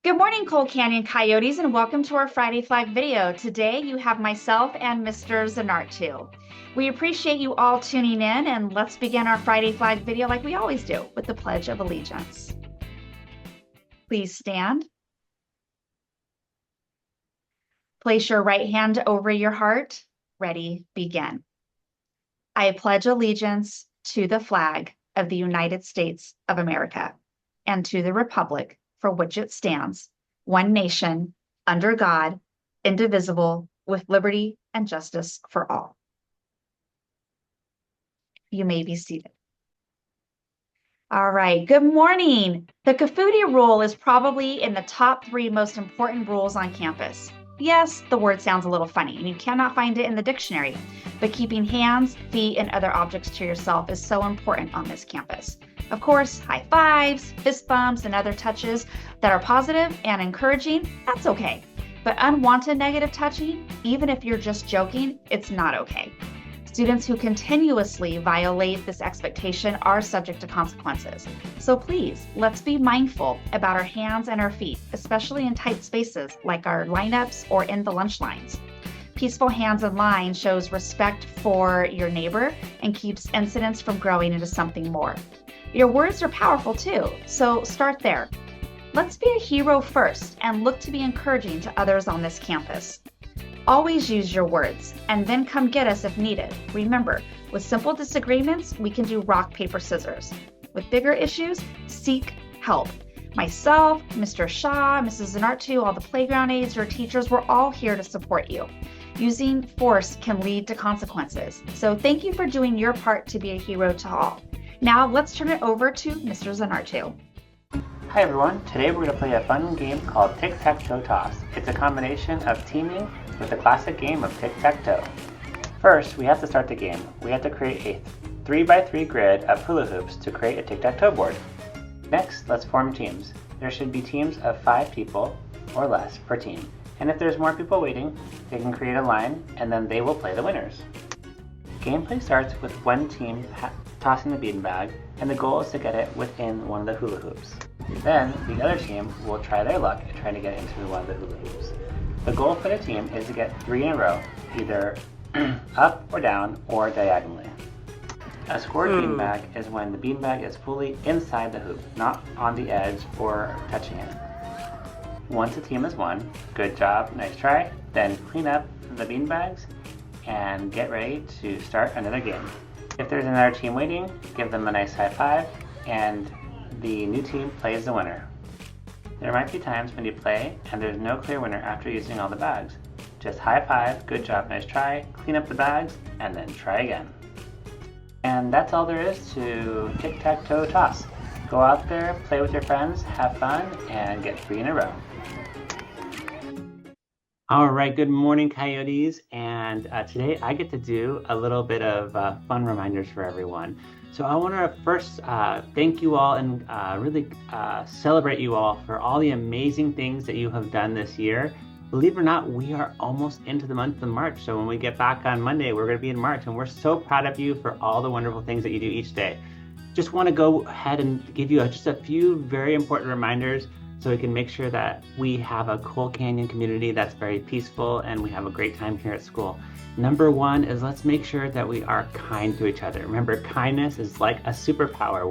Good morning, Coal Canyon Coyotes, and welcome to our Friday Flag video. Today, you have myself and Mr. Zanartu. We appreciate you all tuning in, and let's begin our Friday Flag video like we always do with the Pledge of Allegiance. Please stand. Place your right hand over your heart. Ready, begin. I pledge allegiance to the flag of the United States of America and to the republic for which it stands, one nation, under God, indivisible, with liberty and justice for all. You may be seated. All right, good morning. The Kafudi rule is probably in the top 3 most important rules on campus. Yes, the word sounds a little funny and you cannot find it in the dictionary, but keeping hands, feet, and other objects to yourself is so important on this campus. Of course, high fives, fist bumps, and other touches that are positive and encouraging, that's okay. But unwanted negative touching, even if you're just joking, it's not okay. Students who continuously violate this expectation are subject to consequences. So please, let's be mindful about our hands and our feet, especially in tight spaces like our lineups or in the lunch lines. Peaceful hands in line shows respect for your neighbor and keeps incidents from growing into something more. Your words are powerful too, so start there. Let's be a hero first and look to be encouraging to others on this campus. Always use your words, and then come get us if needed. Remember, with simple disagreements, we can do rock, paper, scissors. With bigger issues, seek help. Myself, Mr. Shaw, Mrs. Zanartu, all the playground aides, your teachers, we're all here to support you. Using force can lead to consequences. So thank you for doing your part to be a hero to all. Now let's turn it over to Mr. Zanartu. Hi everyone, today we're going to play a fun game called Tic-Tac-Toe Toss. It's a combination of teaming with the classic game of tic-tac-toe. First, we have to start the game. We have to create a 3x3 grid of hula hoops to create a tic-tac-toe board. Next, let's form teams. There should be teams of 5 people or less per team. And if there's more people waiting, they can create a line and then they will play the winners. Gameplay starts with one team tossing the beanbag, and the goal is to get it within one of the hula hoops. Then, the other team will try their luck at trying to get into one of the hula hoops. The goal for the team is to get 3 in a row, either up or down or diagonally. A scored beanbag is when the beanbag is fully inside the hoop, not on the edge or touching it. Once a team has won, good job, nice try, then clean up the beanbags and get ready to start another game. If there's another team waiting, give them a nice high five and the new team plays the winner. There might be times when you play and there's no clear winner after using all the bags. Just high five, good job, nice try, clean up the bags, and then try again. And that's all there is to tic-tac-toe toss. Go out there, play with your friends, have fun, and get 3 in a row. All right, good morning, Coyotes. And today I get to do a little bit of fun reminders for everyone. So I want to first thank you all and really celebrate you all for all the amazing things that you have done this year. Believe it or not, we are almost into the month of March. So when we get back on Monday, we're going to be in March, and we're so proud of you for all the wonderful things that you do each day. Just want to go ahead and give you just a few very important reminders so we can make sure that we have a Coal Canyon community that's very peaceful and we have a great time here at school. Number 1 is let's make sure that we are kind to each other. Remember, kindness is like a superpower.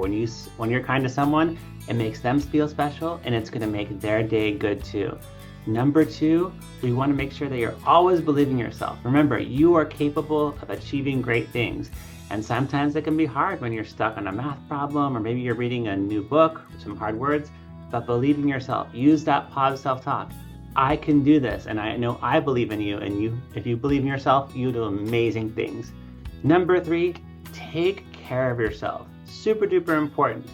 When you're kind to someone, it makes them feel special and it's going to make their day good too. Number 2, we want to make sure that you're always believing yourself. Remember, you are capable of achieving great things. And sometimes it can be hard when you're stuck on a math problem or maybe you're reading a new book with some hard words, but believe in yourself. Use that positive self-talk. I can do this, and I know I believe in you, and if you believe in yourself, you do amazing things. Number 3, take care of yourself. Super duper important.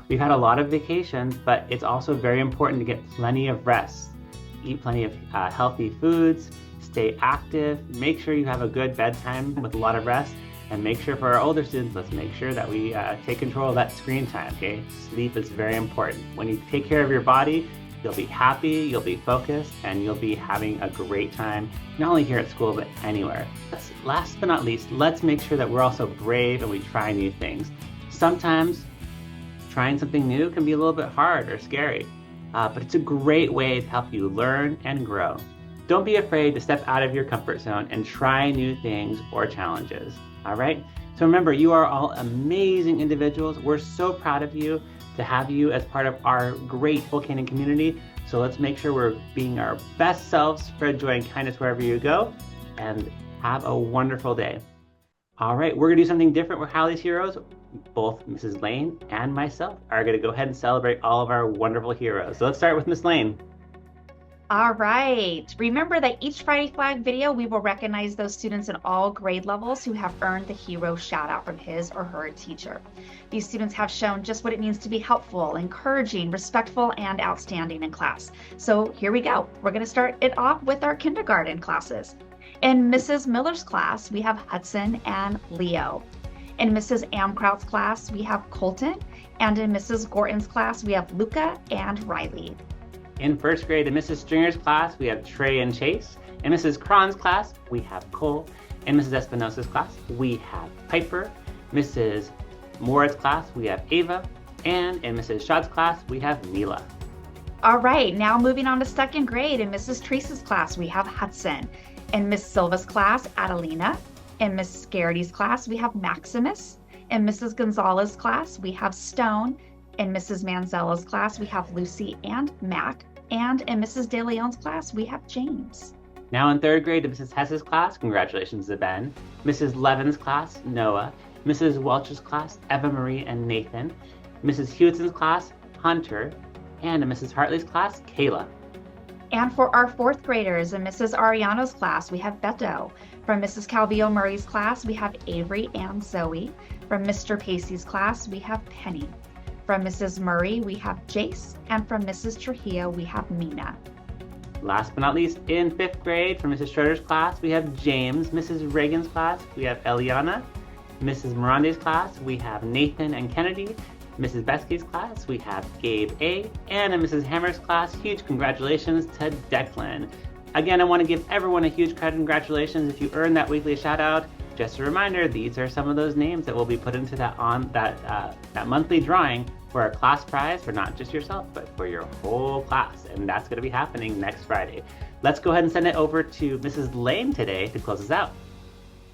We've had a lot of vacations, but it's also very important to get plenty of rest. Eat plenty of healthy foods, stay active, make sure you have a good bedtime with a lot of rest, and make sure for our older students, let's make sure that we take control of that screen time, okay? Sleep is very important. When you take care of your body, you'll be happy, you'll be focused, and you'll be having a great time, not only here at school, but anywhere. Last but not least, let's make sure that we're also brave and we try new things. Sometimes trying something new can be a little bit hard or scary. but it's a great way to help you learn and grow. Don't be afraid to step out of your comfort zone and try new things or challenges, all right? So remember, you are all amazing individuals. We're so proud of you to have you as part of our great Bull Canyon community. So let's make sure we're being our best selves, spread joy and kindness wherever you go, and have a wonderful day. All right, we're gonna do something different with Hallie's Heroes. Both Mrs. Lane and myself are gonna go ahead and celebrate all of our wonderful heroes. So let's start with Miss Lane. All right. Remember that each Friday Flag video, we will recognize those students in all grade levels who have earned the hero shout out from his or her teacher. These students have shown just what it means to be helpful, encouraging, respectful, and outstanding in class. So here we go. We're going to start it off with our kindergarten classes. In Mrs. Miller's class, we have Hudson and Leo. In Mrs. Amkraut's class, we have Colton. And in Mrs. Gorton's class, we have Luca and Riley. In first grade, in Mrs. Stringer's class, we have Trey and Chase. In Mrs. Cron's class, we have Cole. In Mrs. Espinosa's class, we have Piper. Mrs. Moore's class, we have Ava. And in Mrs. Schaud's class, we have Mila. All right, now moving on to second grade. In Mrs. Trace's class, we have Hudson. In Miss Silva's class, Adelina. In Miss Garrity's class, we have Maximus. In Mrs. Gonzalez's class, we have Stone. In Mrs. Manzella's class, we have Lucy and Mac. And in Mrs. De Leon's class, we have James. Now in third grade, in Mrs. Hess's class, congratulations to Ben. Mrs. Levin's class, Noah. Mrs. Welch's class, Eva Marie and Nathan. Mrs. Hewittson's class, Hunter. And in Mrs. Hartley's class, Kayla. And for our fourth graders, in Mrs. Ariano's class, we have Beto. From Mrs. Calvillo Murray's class, we have Avery and Zoe. From Mr. Pacey's class, we have Penny. From Mrs. Murray, we have Jace, and from Mrs. Trujillo, we have Mina. Last but not least, in fifth grade, from Mrs. Schroeder's class, we have James. Mrs. Reagan's class, we have Eliana. Mrs. Mirande's class, we have Nathan and Kennedy. Mrs. Besky's class, we have Gabe A. And in Mrs. Hammer's class, huge congratulations to Declan. Again, I want to give everyone a huge congratulations if you earned that weekly shout out. Just a reminder, these are some of those names that will be put into that monthly drawing for our class prize for not just yourself, but for your whole class. And that's going to be happening next Friday. Let's go ahead and send it over to Mrs. Lane today to close us out.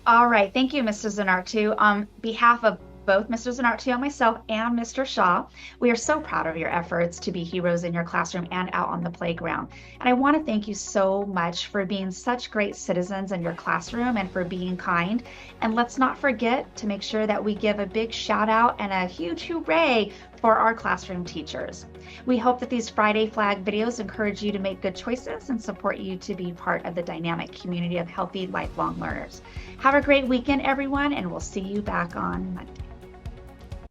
All right. Thank you, Mr. Zanartu. On behalf of both Mr. Zanartu and myself and Mr. Shaw, we are so proud of your efforts to be heroes in your classroom and out on the playground. And I want to thank you so much for being such great citizens in your classroom and for being kind. And let's not forget to make sure that we give a big shout out and a huge hooray for our classroom teachers. We hope that these Friday Flag videos encourage you to make good choices and support you to be part of the dynamic community of healthy, lifelong learners. Have a great weekend, everyone, and we'll see you back on Monday.